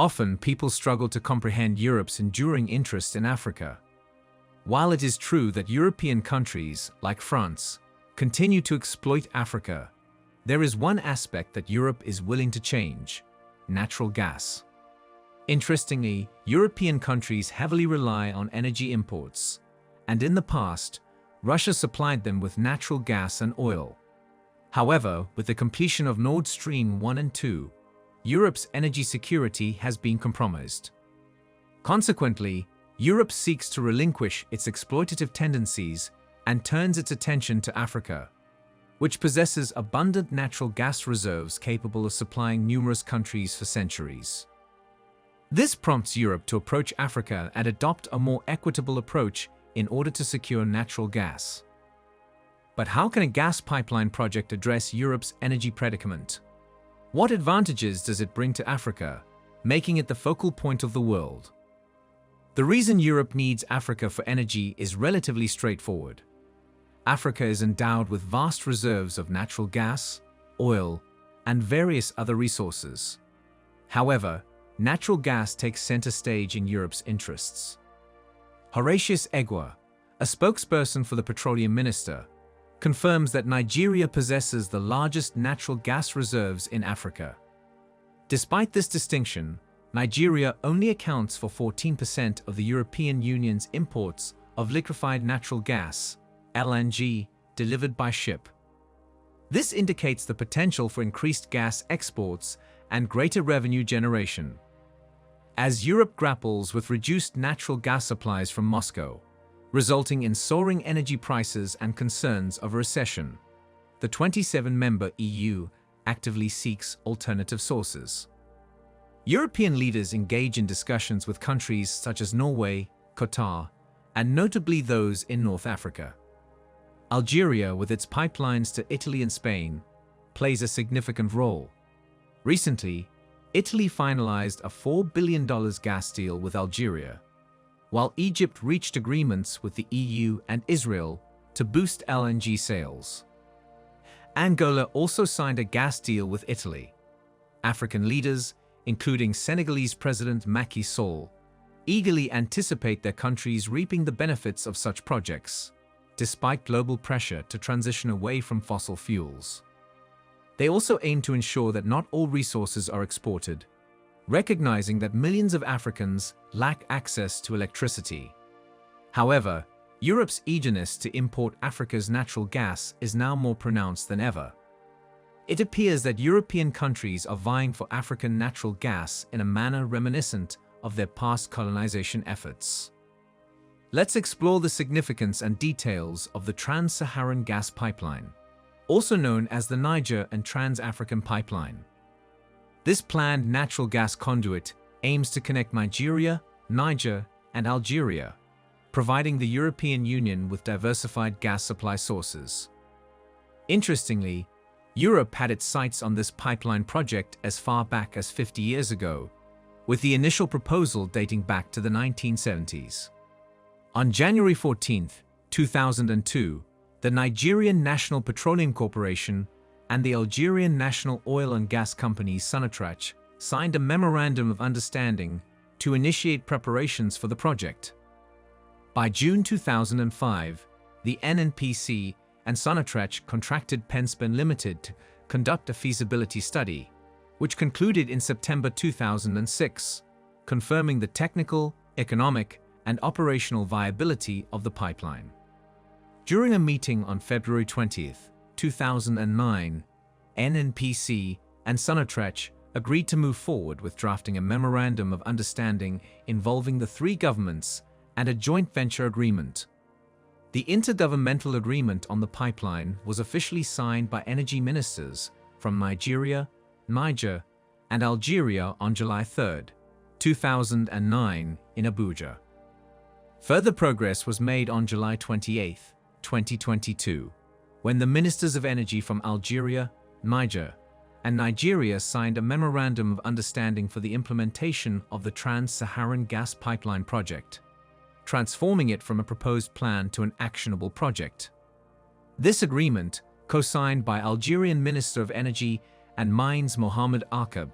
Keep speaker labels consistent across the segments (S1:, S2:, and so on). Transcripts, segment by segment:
S1: Often, people struggle to comprehend Europe's enduring interest in Africa. While it is true that European countries, like France, continue to exploit Africa, there is one aspect that Europe is willing to change: natural gas. Interestingly, European countries heavily rely on energy imports, and in the past, Russia supplied them with natural gas and oil. However, with the completion of Nord Stream 1 and 2, Europe's energy security has been compromised. Consequently, Europe seeks to relinquish its exploitative tendencies and turns its attention to Africa, which possesses abundant natural gas reserves capable of supplying numerous countries for centuries. This prompts Europe to approach Africa and adopt a more equitable approach in order to secure natural gas. But how can a gas pipeline project address Europe's energy predicament? What advantages does it bring to Africa, making it the focal point of the world? The reason Europe needs Africa for energy is relatively straightforward. Africa is endowed with vast reserves of natural gas, oil, and various other resources. However, natural gas takes center stage in Europe's interests. Horatius Egua, a spokesperson for the Petroleum Minister, confirms that Nigeria possesses the largest natural gas reserves in Africa. Despite this distinction, Nigeria only accounts for 14% of the European Union's imports of liquefied natural gas, LNG, delivered by ship. This indicates the potential for increased gas exports and greater revenue generation. As Europe grapples with reduced natural gas supplies from Moscow, resulting in soaring energy prices and concerns of a recession, the 27-member EU actively seeks alternative sources. European leaders engage in discussions with countries such as Norway, Qatar, and notably those in North Africa. Algeria, with its pipelines to Italy and Spain, plays a significant role. Recently, Italy finalized a $4 billion gas deal with Algeria, while Egypt reached agreements with the EU and Israel to boost LNG sales. Angola also signed a gas deal with Italy. African leaders, including Senegalese President Macky Sall, eagerly anticipate their countries reaping the benefits of such projects, despite global pressure to transition away from fossil fuels. They also aim to ensure that not all resources are exported, recognizing that millions of Africans lack access to electricity. However, Europe's eagerness to import Africa's natural gas is now more pronounced than ever. It appears that European countries are vying for African natural gas in a manner reminiscent of their past colonization efforts. Let's explore the significance and details of the Trans-Saharan gas pipeline, also known as the Niger and Trans-African Pipeline. This planned natural gas conduit aims to connect Nigeria, Niger, and Algeria, providing the European Union with diversified gas supply sources. Interestingly, Europe had its sights on this pipeline project as far back as 50 years ago, with the initial proposal dating back to the 1970s. On January 14, 2002, the Nigerian National Petroleum Corporation and the Algerian national oil and gas company Sonatrach signed a memorandum of understanding to initiate preparations for the project. By June 2005, the NNPC and Sonatrach contracted Penspen Limited to conduct a feasibility study, which concluded in September 2006, confirming the technical, economic, and operational viability of the pipeline. During a meeting on February 20, 2009, NNPC and Sonatrach agreed to move forward with drafting a memorandum of understanding involving the three governments and a joint venture agreement. The intergovernmental agreement on the pipeline was officially signed by energy ministers from Nigeria, Niger, and Algeria on July 3, 2009 in Abuja. Further progress was made on July 28, 2022, when the ministers of energy from Algeria, Niger, and Nigeria signed a memorandum of understanding for the implementation of the Trans-Saharan gas pipeline project, transforming it from a proposed plan to an actionable project. This agreement, co-signed by Algerian Minister of Energy and Mines Mohamed Arkab,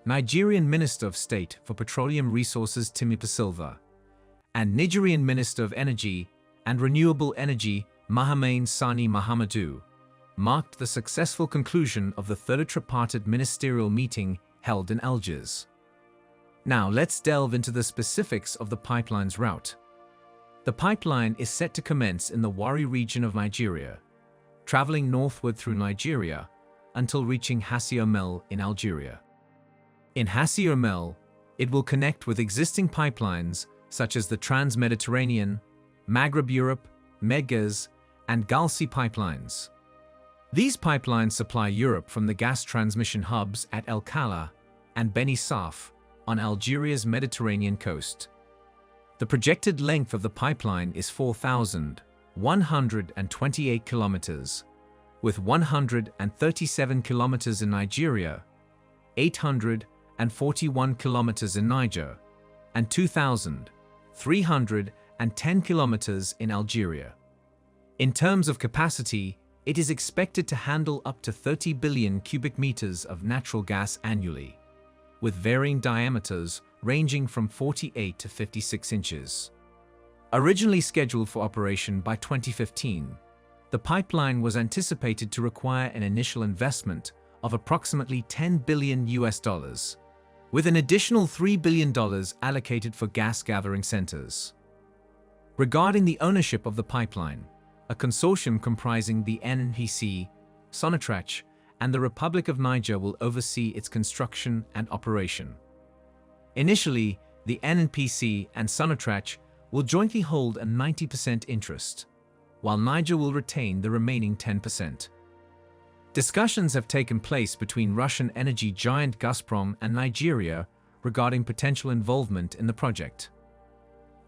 S1: Nigerian Minister of State for Petroleum Resources Timi Silva, and Nigerian Minister of Energy and Renewable Energy Mahamane Sani Mahamadou, marked the successful conclusion of the third tripartite ministerial meeting held in Algiers. Now let's delve into the specifics of the pipeline's route. The pipeline is set to commence in the Warri region of Nigeria, traveling northward through Nigeria until reaching Hassi Omel in Algeria. In Hassi Omel, it will connect with existing pipelines such as the Trans-Mediterranean, Maghreb-Europe, Medgaz, and Galsi pipelines. These pipelines supply Europe from the gas transmission hubs at El Kala and Beni Saf on Algeria's Mediterranean coast. The projected length of the pipeline is 4,128 kilometers, with 137 kilometers in Nigeria, 841 kilometers in Niger, and 2,310 kilometers in Algeria. In terms of capacity, it is expected to handle up to 30 billion cubic meters of natural gas annually, with varying diameters ranging from 48 to 56 inches. Originally scheduled for operation by 2015, the pipeline was anticipated to require an initial investment of approximately $10 billion, with an additional $3 billion allocated for gas gathering centers. Regarding the ownership of the pipeline, a consortium comprising the NNPC, Sonatrach, and the Republic of Niger will oversee its construction and operation. Initially, the NNPC and Sonatrach will jointly hold a 90% interest, while Niger will retain the remaining 10%. Discussions have taken place between Russian energy giant Gazprom and Nigeria regarding potential involvement in the project.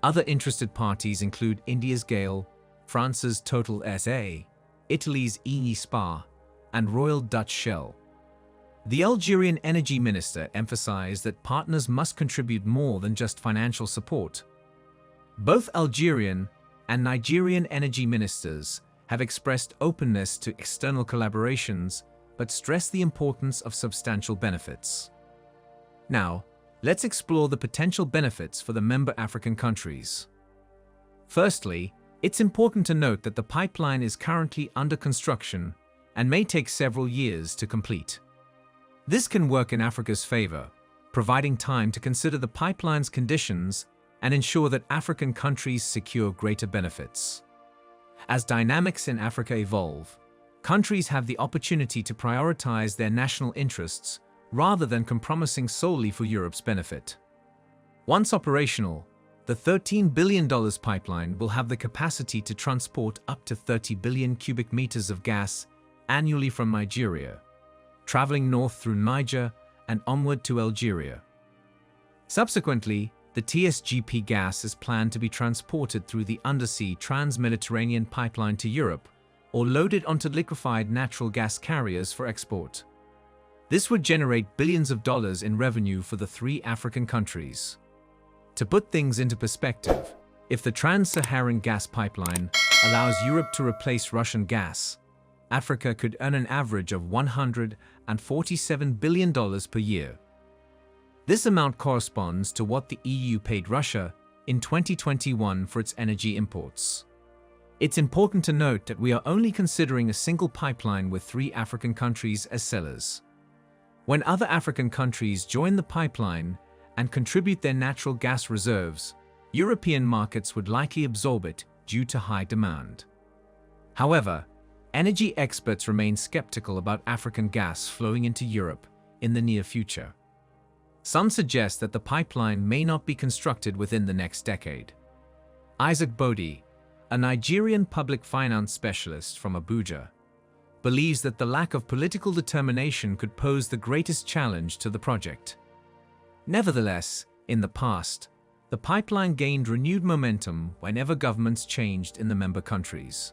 S1: Other interested parties include India's GAIL, France's Total SA, Italy's Eni Spa, and Royal Dutch Shell. The Algerian energy minister emphasized that partners must contribute more than just financial support. Both Algerian and Nigerian energy ministers have expressed openness to external collaborations, but stressed the importance of substantial benefits. Now, let's explore the potential benefits for the member African countries. Firstly, it's important to note that the pipeline is currently under construction and may take several years to complete. This can work in Africa's favor, providing time to consider the pipeline's conditions and ensure that African countries secure greater benefits. As dynamics in Africa evolve, countries have the opportunity to prioritize their national interests rather than compromising solely for Europe's benefit. Once operational, the $13 billion pipeline will have the capacity to transport up to 30 billion cubic meters of gas annually from Nigeria, traveling north through Niger and onward to Algeria. Subsequently, the TSGP gas is planned to be transported through the undersea Trans-Mediterranean pipeline to Europe or loaded onto liquefied natural gas carriers for export. This would generate billions of dollars in revenue for the three African countries. To put things into perspective, if the Trans-Saharan gas pipeline allows Europe to replace Russian gas, Africa could earn an average of $147 billion per year. This amount corresponds to what the EU paid Russia in 2021 for its energy imports. It's important to note that we are only considering a single pipeline with three African countries as sellers. When other African countries join the pipeline and contribute their natural gas reserves, European markets would likely absorb it due to high demand. However, energy experts remain skeptical about African gas flowing into Europe in the near future. Some suggest that the pipeline may not be constructed within the next decade. Isaac Bodi, a Nigerian public finance specialist from Abuja, believes that the lack of political determination could pose the greatest challenge to the project. Nevertheless, in the past, the pipeline gained renewed momentum whenever governments changed in the member countries.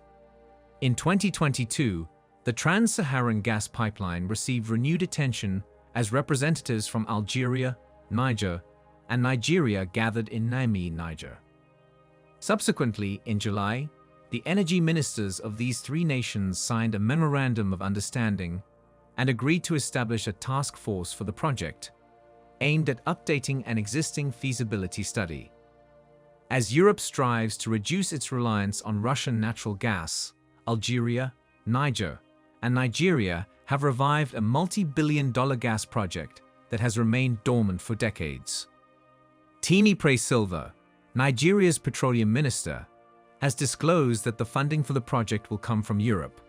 S1: In 2022, the Trans-Saharan gas pipeline received renewed attention as representatives from Algeria, Niger, and Nigeria gathered in Niamey, Niger. Subsequently, in July, the energy ministers of these three nations signed a memorandum of understanding and agreed to establish a task force for the project, aimed at updating an existing feasibility study. As Europe strives to reduce its reliance on Russian natural gas, Algeria, Niger, and Nigeria have revived a multi-billion-dollar gas project that has remained dormant for decades. Timi Silva, Nigeria's Petroleum Minister, has disclosed that the funding for the project will come from Europe,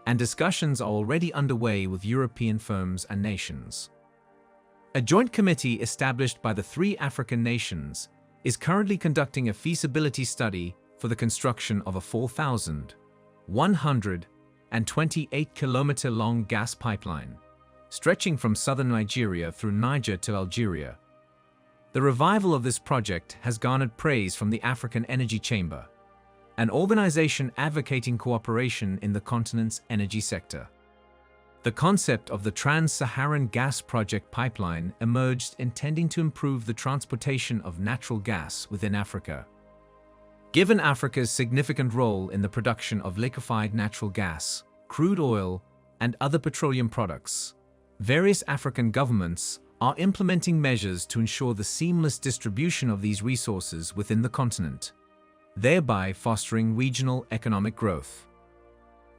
S1: and discussions are already underway with European firms and nations. A joint committee established by the 3 African nations is currently conducting a feasibility study for the construction of a 4,128-kilometer-long gas pipeline, stretching from southern Nigeria through Niger to Algeria. The revival of this project has garnered praise from the African Energy Chamber, an organization advocating cooperation in the continent's energy sector. The concept of the Trans-Saharan gas project pipeline emerged intending to improve the transportation of natural gas within Africa. Given Africa's significant role in the production of liquefied natural gas, crude oil, and other petroleum products, various African governments are implementing measures to ensure the seamless distribution of these resources within the continent, thereby fostering regional economic growth.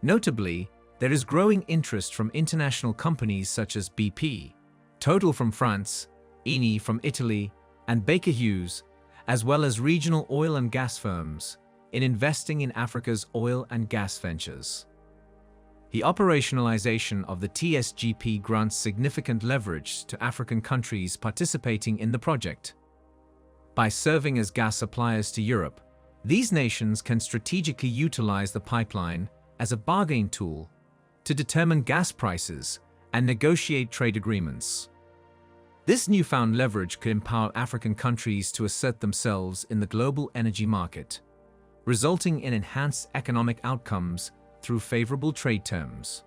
S1: Notably, there is growing interest from international companies such as BP, Total from France, Eni from Italy, and Baker Hughes, as well as regional oil and gas firms, in investing in Africa's oil and gas ventures. The operationalization of the TSGP grants significant leverage to African countries participating in the project. By serving as gas suppliers to Europe, these nations can strategically utilize the pipeline as a bargaining tool to determine gas prices and negotiate trade agreements. This newfound leverage could empower African countries to assert themselves in the global energy market, resulting in enhanced economic outcomes through favorable trade terms.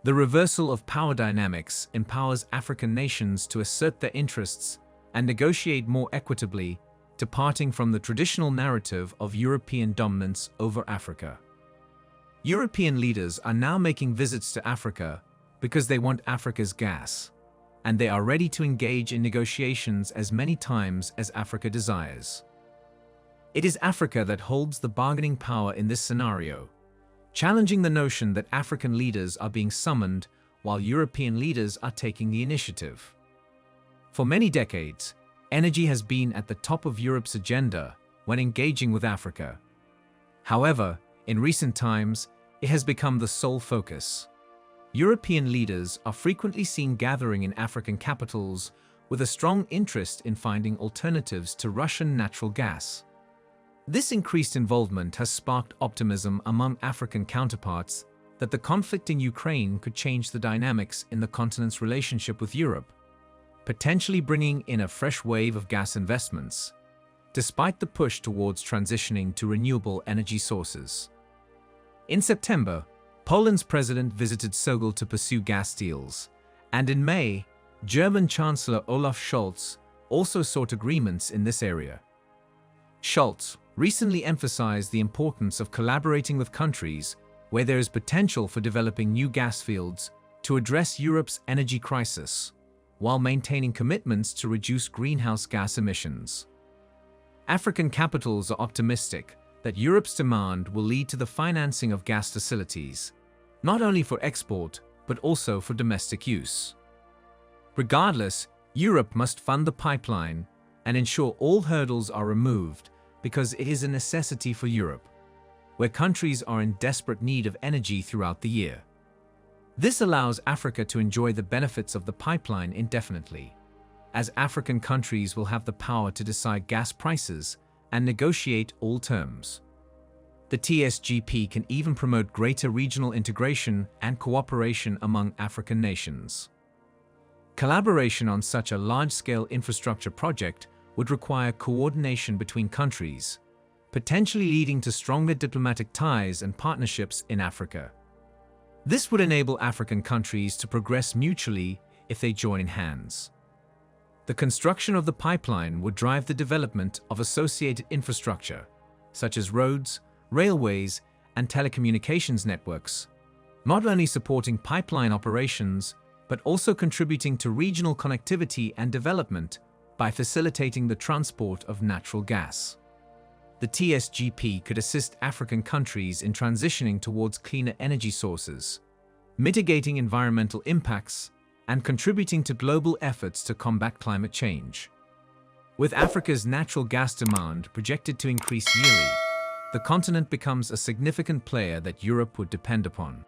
S1: The reversal of power dynamics empowers African nations to assert their interests and negotiate more equitably, departing from the traditional narrative of European dominance over Africa. European leaders are now making visits to Africa because they want Africa's gas, and they are ready to engage in negotiations as many times as Africa desires. It is Africa that holds the bargaining power in this scenario, challenging the notion that African leaders are being summoned while European leaders are taking the initiative. For many decades, energy has been at the top of Europe's agenda when engaging with Africa. However, in recent times, it has become the sole focus. European leaders are frequently seen gathering in African capitals with a strong interest in finding alternatives to Russian natural gas. This increased involvement has sparked optimism among African counterparts that the conflict in Ukraine could change the dynamics in the continent's relationship with Europe, potentially bringing in a fresh wave of gas investments, despite the push towards transitioning to renewable energy sources. In September, Poland's president visited Sogol to pursue gas deals, and in May, German Chancellor Olaf Scholz also sought agreements in this area. Scholz recently emphasized the importance of collaborating with countries where there is potential for developing new gas fields to address Europe's energy crisis, while maintaining commitments to reduce greenhouse gas emissions. African capitals are optimistic that Europe's demand will lead to the financing of gas facilities, not only for export, but also for domestic use. Regardless, Europe must fund the pipeline and ensure all hurdles are removed because it is a necessity for Europe, where countries are in desperate need of energy throughout the year. This allows Africa to enjoy the benefits of the pipeline indefinitely, as African countries will have the power to decide gas prices and negotiate all terms. The TSGP can even promote greater regional integration and cooperation among African nations. Collaboration on such a large-scale infrastructure project would require coordination between countries, potentially leading to stronger diplomatic ties and partnerships in Africa. This would enable African countries to progress mutually if they join hands. The construction of the pipeline would drive the development of associated infrastructure, such as roads, railways, and telecommunications networks, not only supporting pipeline operations, but also contributing to regional connectivity and development by facilitating the transport of natural gas. The TSGP could assist African countries in transitioning towards cleaner energy sources, mitigating environmental impacts, and contributing to global efforts to combat climate change. With Africa's natural gas demand projected to increase yearly, the continent becomes a significant player that Europe would depend upon.